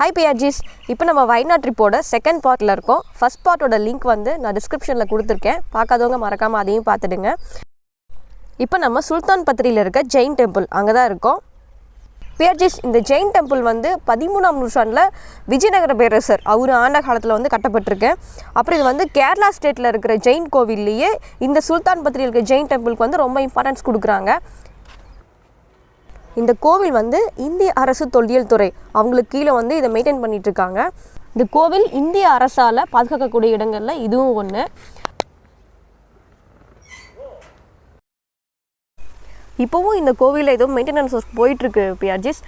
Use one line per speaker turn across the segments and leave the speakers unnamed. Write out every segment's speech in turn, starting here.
Hi பிஆர்ஜிஸ், இப்போ நம்ம Wayanad ட்ரிப்போட second பார்ட்டில் இருக்கோம். ஃபஸ்ட் பார்ட்டோட லிங்க் வந்து நான் டிஸ்கிரிப்ஷனில் கொடுத்துருக்கேன். பார்க்காதவங்க மறக்காமல் அதையும் பார்த்துடுங்க. இப்போ நம்ம சுல்தான் பத்ரியில் இருக்க ஜெயின் டெம்பிள் அங்கே தான் இருக்கோம். பிஆர்ஜிஸ், இந்த ஜெயின் டெம்பிள் வந்து 13ஆம் நூற்றாண்டில் விஜயநகர பேரரசர் அவர் ஆண்ட காலத்தில் வந்து கட்டப்பட்டிருக்கு. அப்புறம் இது வந்து கேரளா ஸ்டேட்டில் இருக்கிற ஜெயின் கோவில்லையே இந்த சுல்தான் பத்ரியில் இருக்கிற ஜெயின் டெம்பிளுக்கு வந்து ரொம்ப இம்பார்ட்டன்ஸ் கொடுக்குறாங்க. இந்த கோவில் வந்து இந்திய அரசு தொல்லியல் துறை அவங்களுக்கு கீழே வந்து இதை மெயின்டைன் பண்ணிகிட்ருக்காங்க. இந்த கோவில் இந்திய அரசால் பாதுகாக்கக்கூடிய இடங்களில் இதுவும் ஒன்று. இப்போவும் இந்த கோவிலில் ஏதோ மெயின்டெனன்ஸ் ஒர்க் போயிட்டுருக்கு பிஆர்ஜிஸ்.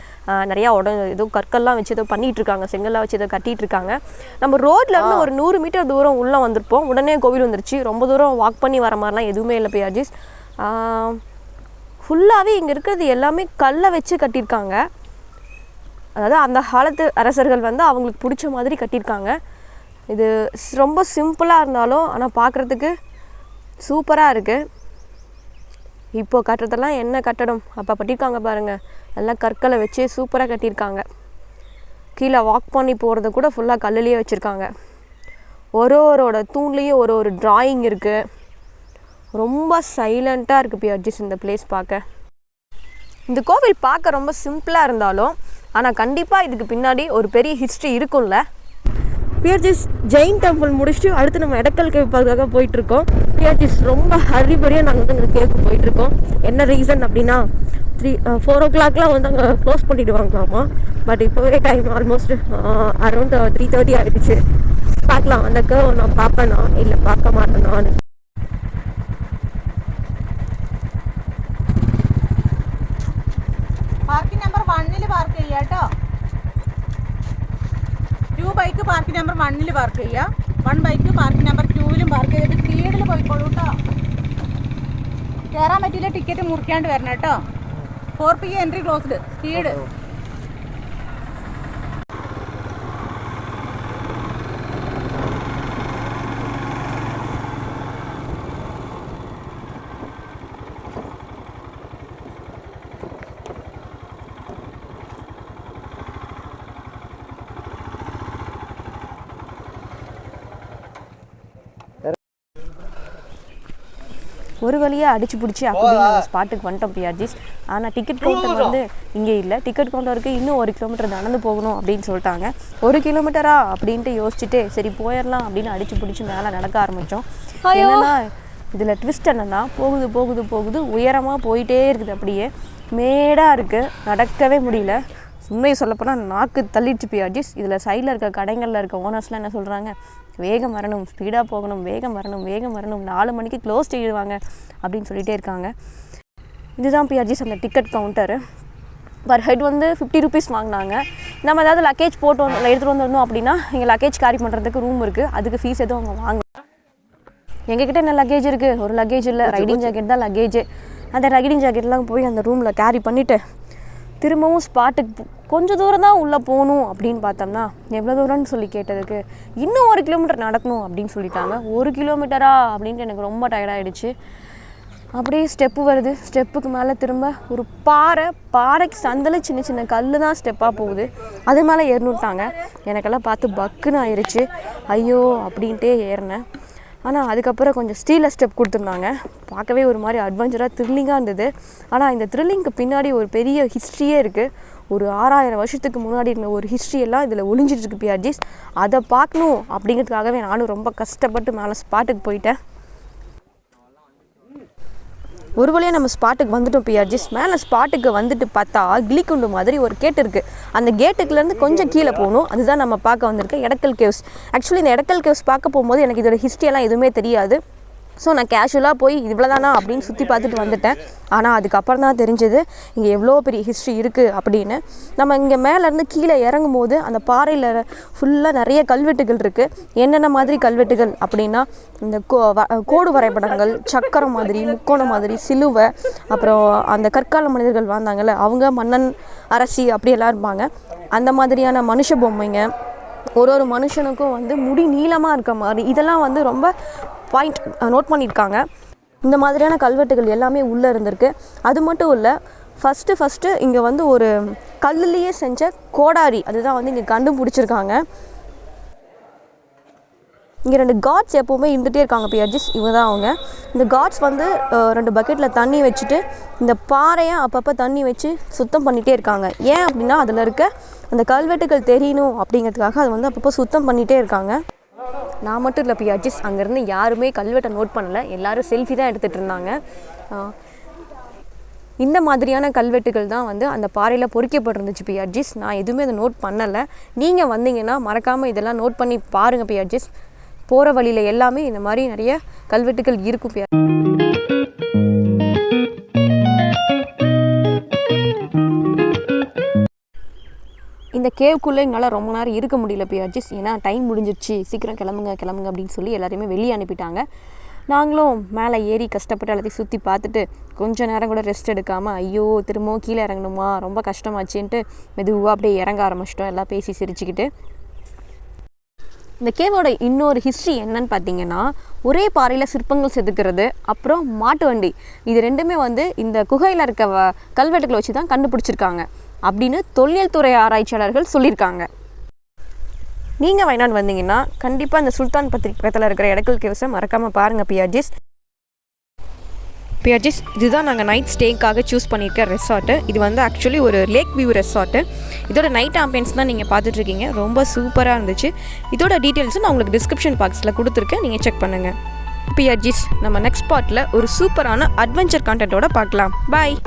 நிறையா ஏதோ கற்கள்லாம் வச்சு ஏதோ பண்ணிகிட்ருக்காங்க, செங்கல்லாம் வச்சு ஏதோ கட்டிகிட்ருக்காங்க. நம்ம ரோட்லேருந்து ஒரு 100 மீட்டர் தூரம் உள்ளே வந்திருப்போம், உடனே கோவில் வந்துருச்சு. ரொம்ப தூரம் வாக் பண்ணி வர மாதிரிலாம் எதுவுமே இல்லை பிஆர்ஜிஸ். ஃபுல்லாகவே இங்கே இருக்கிறது எல்லாமே கல்லை வச்சு கட்டியிருக்காங்க. அதாவது அந்த காலத்து அரசர்கள் வந்து அவங்களுக்கு பிடிச்ச மாதிரி கட்டியிருக்காங்க. இது ரொம்ப சிம்பிளாக இருந்தாலும் ஆனால் பார்க்குறதுக்கு சூப்பராக இருக்குது. இப்போது கட்டுறதெல்லாம் என்ன கட்டடம் அப்போ கட்டியிருக்காங்க பாருங்கள், எல்லாம் கற்களை வச்சு சூப்பராக கட்டியிருக்காங்க. கீழே வாக் பண்ணி போகிறத கூட ஃபுல்லாக கல்லுலேயே வச்சுருக்காங்க. ஒருவரோட தூண்லேயும் ஒரு ட்ராயிங் இருக்குது. ரொம்ப சைலண்ட்டாக இருக்குது பிஆர்ஜிஸ் இந்த பிளேஸ் பார்க்க. இந்த கோவில் பார்க்க ரொம்ப சிம்பிளாக இருந்தாலும் ஆனால் கண்டிப்பாக இதுக்கு பின்னாடி ஒரு பெரிய ஹிஸ்ட்ரி இருக்கும்ல. பிஆர்ஜிஸ், ஜெயின் டெம்பிள் முடிச்சுட்டு அடுத்து நம்ம எடக்கல் கேவ் பார்க்கறதுக்காக போயிட்டுருக்கோம். பிஆர்ஜிஸ், ரொம்ப ஹரிபரியாக நாங்கள் வந்து அந்த கேவுக்கு போயிட்டுருக்கோம். என்ன ரீசன் அப்படின்னா 4 o'clockலாம் வந்து அங்கே க்ளோஸ் பண்ணிவிடுவாங்களாமா. பட் இப்போவே டைம் ஆல்மோஸ்ட் அரௌண்ட் 3:30 ஆகிடுச்சு. பார்க்கலாம் அந்த கேவ் நான் பார்ப்பேனா இல்லை பார்க்க மாட்டேனான்னு.
പാർക്കിംഗ് നമ്പർ 1 പാർക്ക് ചെയ്യുക കേട്ടോ. 2 ബൈക്ക് പാർക്കിംഗ് നമ്പർ 1 പാർക്ക് ചെയ്യുക. 1 ബൈക്ക് പാർക്കിംഗ് നമ്പർ 2 പാർക്ക് ചെയ്തിട്ട് സ്പീഡിൽ പോയിക്കോളൂ കേട്ടോ. കയറാൻ പറ്റിയില്ല ടിക്കറ്റ് മുറിക്കാണ്ട് വരണം കേട്ടോ. 4 PM എൻട്രി ക്ലോസ്ഡ്. സ്പീഡ്.
ஒரு வழியாக அடிச்சு பிடிச்சி அப்படி நாங்கள் ஸ்பாட்டுக்கு வந்துட்டோம் பிஆர்ஜிஸ். ஆனால் டிக்கெட் கவுண்டர் வந்து இங்கே இல்லை. டிக்கெட் கவுண்டருக்கு இன்னும் 1 கிலோமீட்டர் நடந்து போகணும் அப்படின்னு சொல்லிட்டாங்க. 1 கிலோமீட்டரா அப்படின்ட்டு யோசிச்சுட்டு சரி போயிடலாம் அப்படின்னு அடிச்சு பிடிச்சி மேலே நடக்க ஆரம்பித்தோம். ஏன்னா இதில் ட்விஸ்ட் என்னென்னா போகுது போகுது போகுது உயரமாக போயிட்டே இருக்குது. அப்படியே மேடாக இருக்குது, நடக்கவே முடியல. உண்மையை சொல்லப்போனால் நாக்கு தள்ளிடுச்சு பிஆர்ஜிஸ். இதில் சைடில் இருக்க கடைகளில் இருக்க ஓனர்ஸ்லாம் என்ன சொல்கிறாங்க, வேகம் வரணும், ஸ்பீடாக போகணும், வேகம் வரணும், வேகம் வரணும், 4 மணிக்கு க்ளோஸ் செய்வாங்க அப்படின்னு சொல்லிகிட்டே இருக்காங்க. இதுதான் பிஆர்ஜிஸ் அந்த டிக்கெட் கவுண்டரு. பர் ஹெட் வந்து 50 rupees வாங்கினாங்க. நம்ம ஏதாவது லக்கேஜ் போட்டு எடுத்துகிட்டு வந்துடணும் அப்படின்னா இங்கே லக்கேஜ் கேரி பண்ணுறதுக்கு ரூம் இருக்குது. அதுக்கு ஃபீஸ் எதுவும் அவங்க வாங்க. எங்ககிட்ட என்ன லக்கேஜ் இருக்குது, ஒரு லக்கேஜ் இல்லை, ரைடிங் ஜாக்கெட் தான் லக்கேஜு. அந்த ரைடிங் ஜாக்கெட்லாம் போய் அந்த ரூமில் கேரி பண்ணிவிட்டு திரும்பவும் ஸ்பாட்டுக்கு கொஞ்சம் தூரம் தான் உள்ளே போகணும் அப்படின்னு பார்த்தோம்னா எவ்வளோ தூரம்னு சொல்லி கேட்டதுக்கு இன்னும் 1 கிலோமீட்டர் நடக்கணும் அப்படின்னு சொல்லிட்டாங்க. 1 கிலோமீட்டரா அப்படின்ட்டு எனக்கு ரொம்ப டயர்டாகிடுச்சு. அப்படியே ஸ்டெப்பு வருது, ஸ்டெப்புக்கு மேலே திரும்ப ஒரு பாறைக்கு சந்தில் சின்ன சின்ன கல் தான் ஸ்டெப்பாக போகுது. அது மேலே ஏறினுட்டாங்க. எனக்கெல்லாம் பார்த்து பக்குன்னு ஆயிடுச்சு. ஐயோ அப்படின்ட்டே ஏறினேன். ஆனால் அதுக்கப்புறம் கொஞ்சம் ஸ்டீலில் ஸ்டெப் கொடுத்துருந்தாங்க. பார்க்கவே ஒரு மாதிரி அட்வென்ச்சராக த்ரில்லிங்காக இருந்தது. ஆனால் இந்த த்ரில்லிங்க்கு பின்னாடி ஒரு பெரிய ஹிஸ்ட்ரியே இருக்குது. ஒரு 6000 வருஷத்துக்கு முன்னாடி இருந்த ஒரு ஹிஸ்ட்ரியெல்லாம் இதில் ஒளிஞ்சிட்ருக்கு பிஆர்ஜிஸ். அதை பார்க்கணும் அப்படிங்கிறதுக்காகவே நானும் ரொம்ப கஷ்டப்பட்டு மேலே ஸ்பாட்டுக்கு போயிட்டேன். ஒரு வழியாக நம்ம ஸ்பாட்டுக்கு வந்துட்டோம் பிஆர்ஜிஸ். மேலே ஸ்பாட்டுக்கு வந்துட்டு பார்த்தா கிளிக்குண்டு மாதிரி ஒரு கேட் இருக்குது. அந்த கேட்டுக்குலேருந்து கொஞ்சம் கீழே போகணும். அதுதான் நம்ம பார்க்க வந்திருக்க எடக்கல் கேவ்ஸ். ஆக்சுவலி இந்த எடக்கல் கேவ்ஸ் பார்க்க போகும்போது எனக்கு இதோட ஹிஸ்ட்ரியெல்லாம் எதுவுமே தெரியாது. ஸோ நான் கேஷுவலாக போய் இவ்வளோதானா அப்படின்னு சுற்றி பார்த்துட்டு வந்துட்டேன். ஆனால் அதுக்கப்புறம் தான் தெரிஞ்சது இங்கே எவ்வளோ பெரிய ஹிஸ்ட்ரி இருக்குது அப்படின்னு. நம்ம இங்கே மேலேருந்து கீழே இறங்கும் போது அந்த பாறையில் ஃபுல்லாக நிறைய கல்வெட்டுகள் இருக்குது. என்னென்ன மாதிரி கல்வெட்டுகள் அப்படின்னா இந்த கோடு வரைபடங்கள், சக்கரம் மாதிரி, முக்கோணம் மாதிரி, சிலுவை, அப்புறம் அந்த கற்கால மனிதர்கள் வாழ்ந்தாங்கள்ல அவங்க, மன்னன், அரசி அப்படியெல்லாம் இருப்பாங்க. அந்த மாதிரியான மனுஷ பொம்மைங்க, ஒரு மனுஷனுக்கும் வந்து முடி நீளமாக இருக்க மாதிரி, இதெல்லாம் வந்து ரொம்ப பாயிண்ட் நோட் பண்ணியிருக்காங்க. இந்த மாதிரியான கல்வெட்டுகள் எல்லாமே உள்ளே இருந்திருக்கு. அது மட்டும் இல்லை, ஃபஸ்ட்டு இங்கே வந்து ஒரு கல்லுலேயே செஞ்ச கோடாரி அதுதான் வந்து இங்கே கண்டுபிடிச்சிருக்காங்க. இங்கே 2 காட்ஸ் எப்போவுமே இருந்துகிட்டே இருக்காங்க பிஆர்ஜிஸ். இவங்க தான் அவங்க. இந்த காட்ஸ் வந்து 2 பக்கெட்டில் தண்ணி வச்சுட்டு இந்த பாறையை அப்பப்போ தண்ணி வச்சு சுத்தம் பண்ணிகிட்டே இருக்காங்க. ஏன் அப்படின்னா அதில் இருக்க அந்த கல்வெட்டுகள் தெரியணும் அப்படிங்கிறதுக்காக அது வந்து அப்பப்போ சுத்தம் பண்ணிகிட்டே இருக்காங்க. நான் மட்டும் இல்லை பிஆர்ஜிஸ், அங்கேருந்து யாருமே கல்வெட்டை நோட் பண்ணலை, எல்லோரும் செல்ஃபி தான் எடுத்துகிட்டு இருந்தாங்க. இந்த மாதிரியான கல்வெட்டுகள் தான் வந்து அந்த பாறையில் பொறிக்கப்பட்டிருந்துச்சு பிஆர்ஜிஸ். நான் எதுவுமே அதை நோட் பண்ணலை. நீங்கள் வந்தீங்கன்னா மறக்காமல் இதெல்லாம் நோட் பண்ணி பாருங்கள் பிஆர்ஜிஸ். போகிற வழியில் எல்லாமே இந்த மாதிரி நிறைய கல்வெட்டுகள் இருக்கும் பிஆர். இந்த கேவுக்குள்ளே எங்களால் ரொம்ப நேரம் இருக்க முடியல பிஆர்ஜிஸ். ஏன்னா டைம் முடிஞ்சிடுச்சு, சீக்கிரம் கிளம்புங்க அப்படின்னு சொல்லி எல்லாரையுமே வெளியே அனுப்பிட்டாங்க. நாங்களும் மேலே ஏறி கஷ்டப்பட்டு எல்லாத்தையும் சுற்றி பார்த்துட்டு கொஞ்சம் நேரம் கூட ரெஸ்ட் எடுக்காமல் ஐயோ திரும்பவும் கீழே இறங்கணுமா ரொம்ப கஷ்டமாச்சுன்ட்டு மெதுவாக அப்படியே இறங்க ஆரம்பிச்சிட்டோம் எல்லாம் பேசி சிரிச்சுக்கிட்டு. இந்த கேவோட இன்னொரு ஹிஸ்ட்ரி என்னன்னு பார்த்தீங்கன்னா, ஒரே பாறையில் சிற்பங்கள் செதுக்கிறது, அப்புறம் மாட்டு வண்டி, இது 2மே வந்து இந்த குகையில் இருக்க கல்வெட்டுகளை வச்சு தான் கண்டுபிடிச்சிருக்காங்க அப்படின்னு தொல்லியல் துறை ஆராய்ச்சியாளர்கள் சொல்லியிருக்காங்க. நீங்கள் வயநாடு வந்தீங்கன்னா கண்டிப்பாக இந்த சுல்தான் பத்ரி பக்கத்தில் இருக்கிற எடக்கல் கேவ்ஸை மறக்காமல் பாருங்கள் பிஆர்ஜிஸ். இதுதான் நாங்கள் நைட் ஸ்டேக்காக சூஸ் பண்ணியிருக்க ரெசார்ட்டு. இது வந்து ஆக்சுவலி ஒரு லேக் வியூ ரெசார்ட்டு. இதோட நைட் ஆம்பியன்ஸ் தான் நீங்கள் பார்த்துட்ருக்கீங்க. ரொம்ப சூப்பராக இருந்துச்சு. இதோட டீட்டெயில்ஸும் நான் உங்களுக்கு டிஸ்கிரிப்ஷன் பாக்ஸில் கொடுத்துருக்கேன், நீங்கள் செக் பண்ணுங்கள். பிஆர்ஜிஸ் நம்ம நெக்ஸ்ட் பார்ட்டில் ஒரு சூப்பரான அட்வென்ச்சர் கான்டென்ட்டோட பார்க்கலாம். பாய்.